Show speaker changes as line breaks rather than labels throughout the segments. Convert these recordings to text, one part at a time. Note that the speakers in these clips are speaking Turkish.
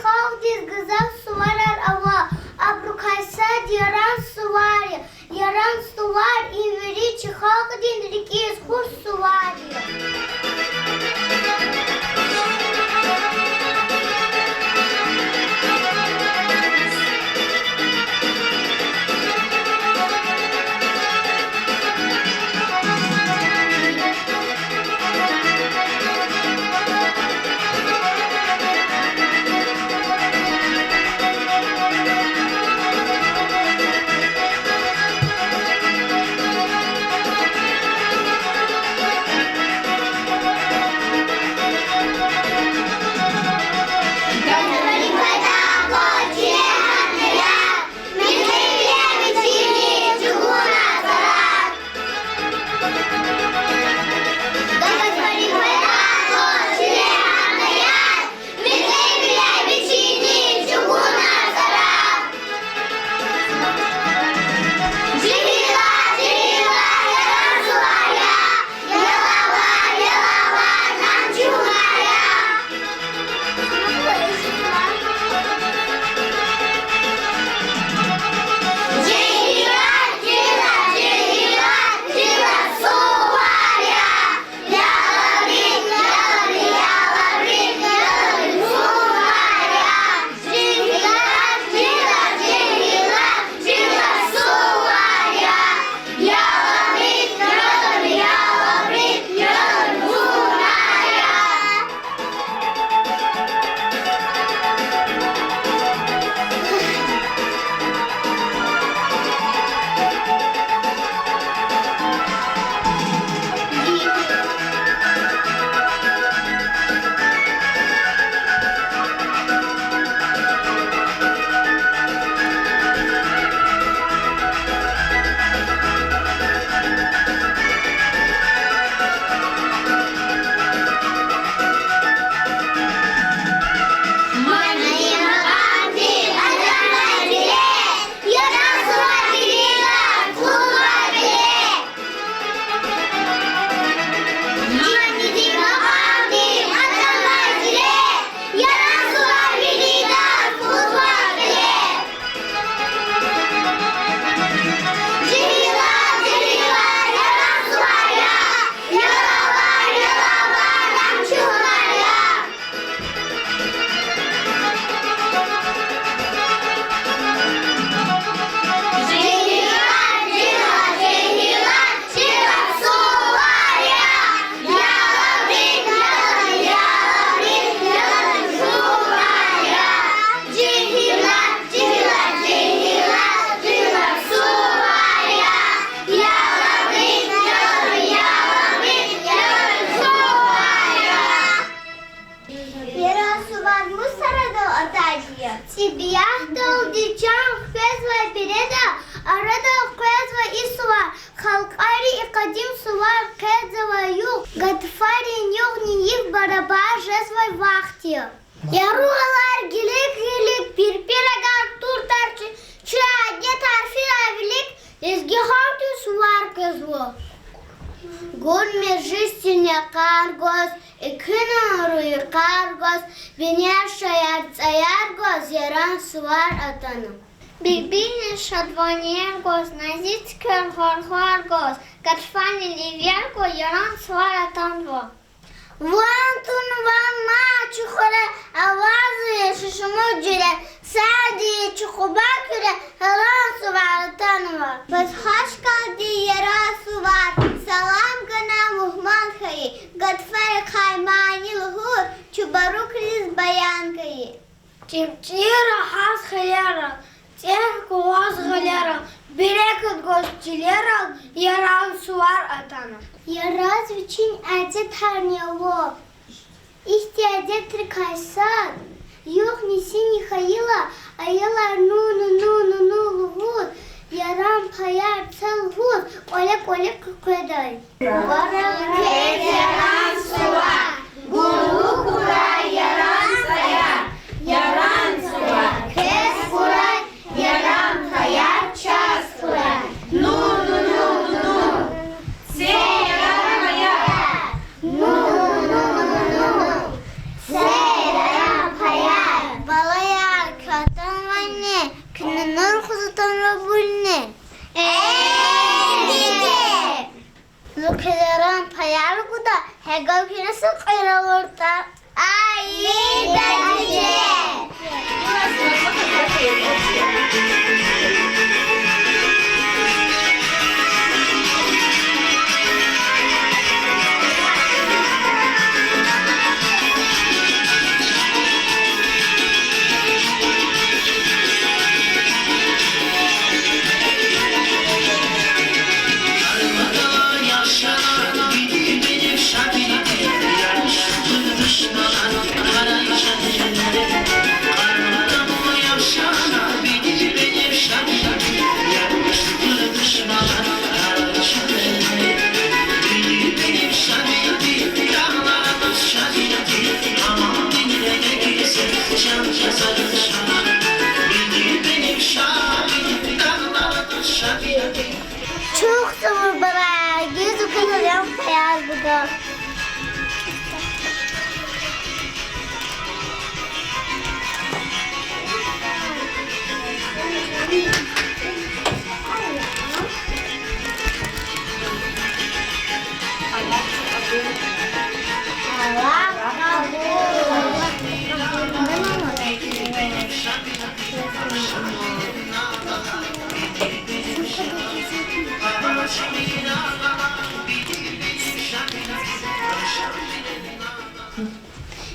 чихал дед газал суварар ава, абрукайса диран сувария, яран сувар и вери чихал дед реки из хур сувария. Yarular gilik bir agar tur tarçı çağda tarfila velik ezgi hartu suvar kızvo. Gon meclisine kargos ikinaru kargos biner şayar tsayargos yaran suvar atanım. Бибини шадвонергос, назицкер хорхоргос, катфани ливерго, яран свара танво. Вантун вама чухоре, авазы шишмуджире, сади чухубакюре, яран свара танво. Базхашка ди яран свар, салам гана мухман хаи, катфари хаймани лхур, чубарук лиз баян хаи. Чимчира хас халяра, Тех кулас галера, берекет гостилера, яран суар атана. Яраз вичин адет харняло. Исти адет трикайсад. Юх неси Михаила, а ела ну лугуд. Яран паяр цел гуд, олек кукедай. Варакет яран суар, гуру кура яран стояр, яран суар. Кес курай, яран паяр час курай. Ну. Се яран паяр. Ну. Се яран паяр. Бала da hegal kinesi kırılırdı. Ay bence. Çok zor bana. Gözü kızarım beyaz burada.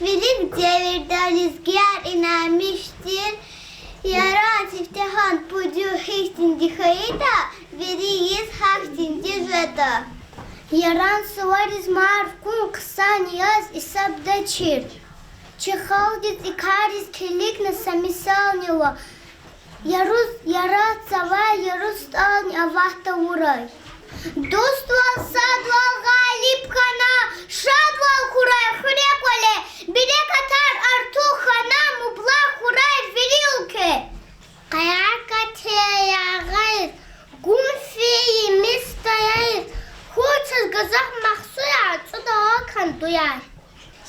Bilim devirde rüzgar inanmıştır. Yaran iftihan pucu hektinci hayda, veriyiz haktinci zada. Yaran suvariz marfkun kısan yaz isabda çir. Çıkaldız ikariz kirlik nasa misal neva. Yaruz yarat sava yaruz stan avahta uray. Dost val sad val galip kana, şad val kuray hürek vale. Bilek atar artu khana mubla kuray virilke. Kayar katya yağayız, gum fiyi mistayayız. Huçsuz gazak mahsuya, çuda kan duyar.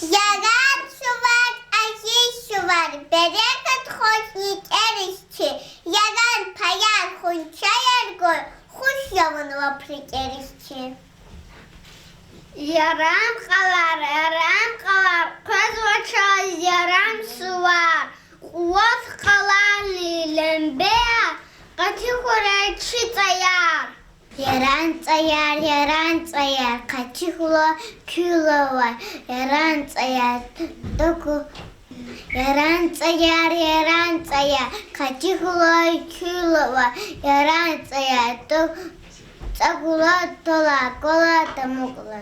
Yaran şu var, aziz şu var, bereket hoşnik erişçi. Yaran payar hunçayar goy, huş yavanı vaprik erişçi. Yaran kalar, köz vaçay yaran su var. Kuvvet kalar lilembeya, katı kuray çitayar. Yaran tsayar, kaçı hula küla var. Yaran tsayar, doku. Yaran tsayar, kaçı hula küla var. Yaran tsayar, doku. Tsakula tola, kola tamukula.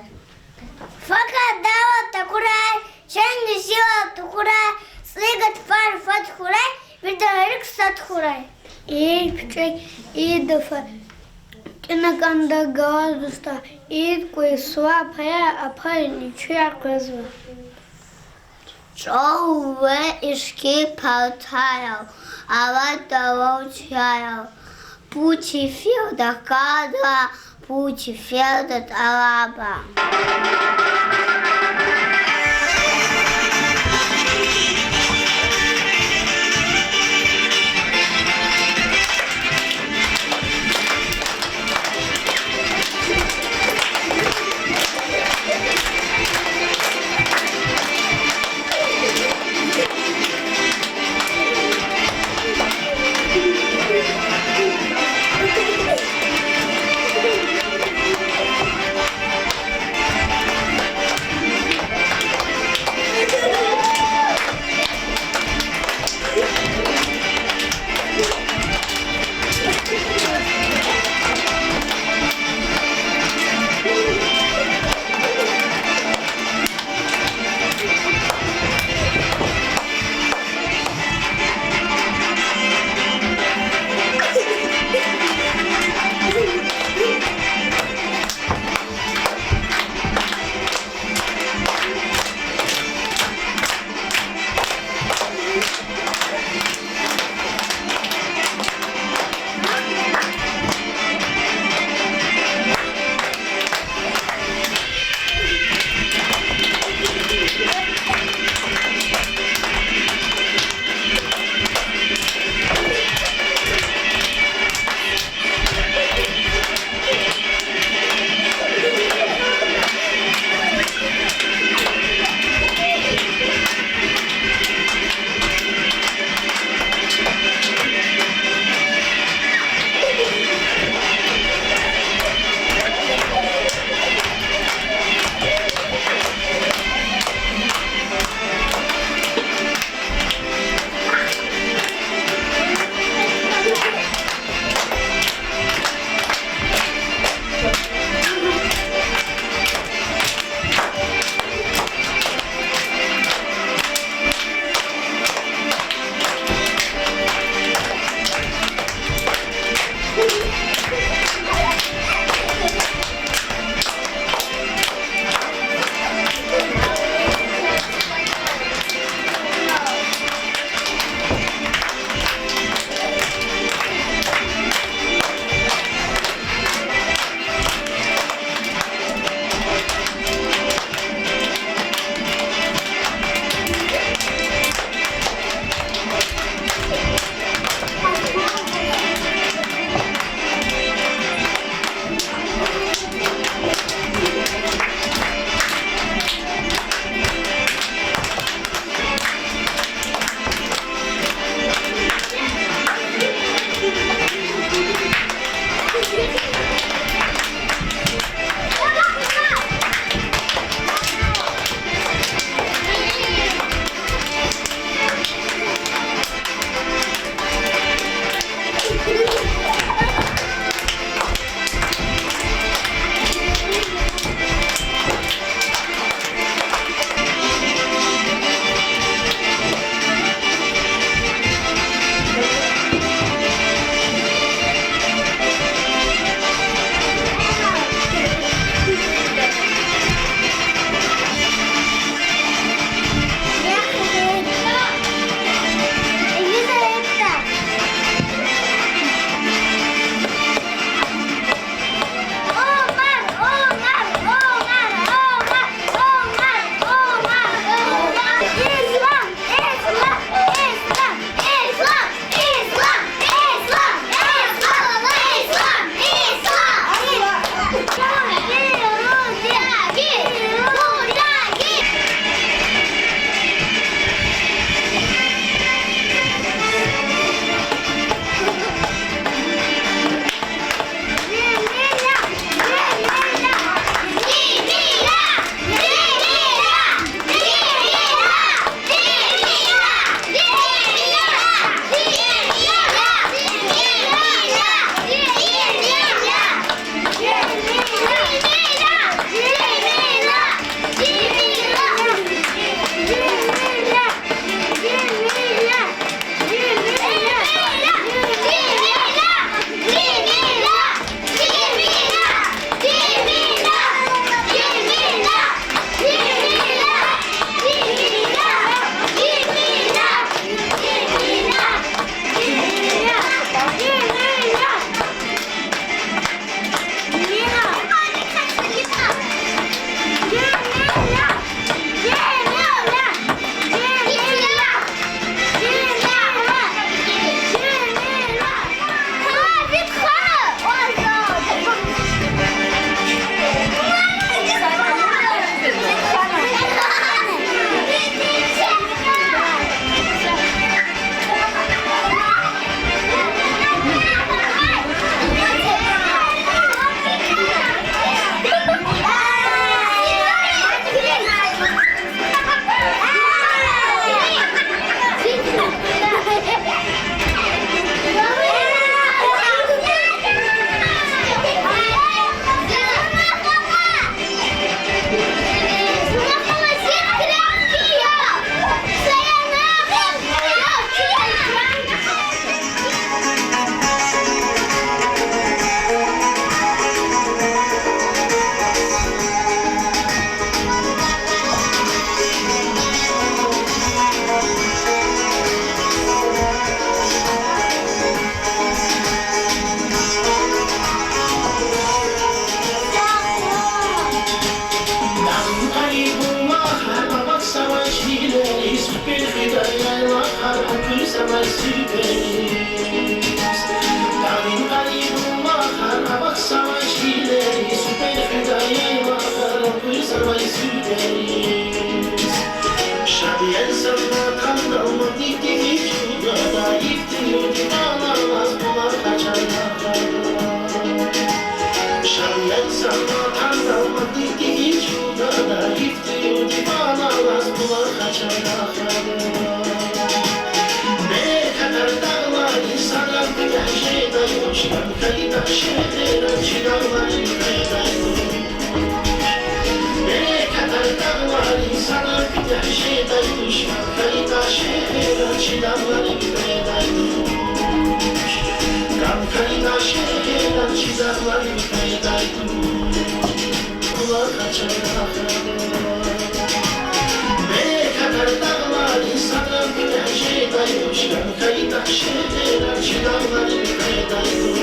Fakat davat kuray, şengi şivat kuray, sıgat farfat kuray, bir de hırık sat kuray. İyi küçük, iyi defa. Kinakanda gazdusta, iyi koy suğa paya apay niçuya kızı. Çoğu ve işki paltayav, ava davauçayav. Puçi fil da kada, puçi fil da talaba.
saray sürderiz. Şadiyen sana kandalma gitti hiç yurda, gitti yurdu bağlamaz bunlar kaçanlar. Şadiyen sana kandalma gitti hiç yurda, gitti yurdu bağlamaz bunlar kaçanlar. Ne kadar dağlar insanlar bir şeyde yokuşlar, kayıda şehirler çınarlar kayıda yokuşlar. Ne kadar dağlar insanlar bir şeyde yokuşlar, kayıda şehirler çınarlar kayıda yokuşlar. Gam kayıda şehirler çınarlar kayıda yokuşlar. Bunlar kaçanlar. Ne kadar dağlar insanlar bir şeyde yokuşlar, kayıda şehirler çınarlar kayıda yokuşlar.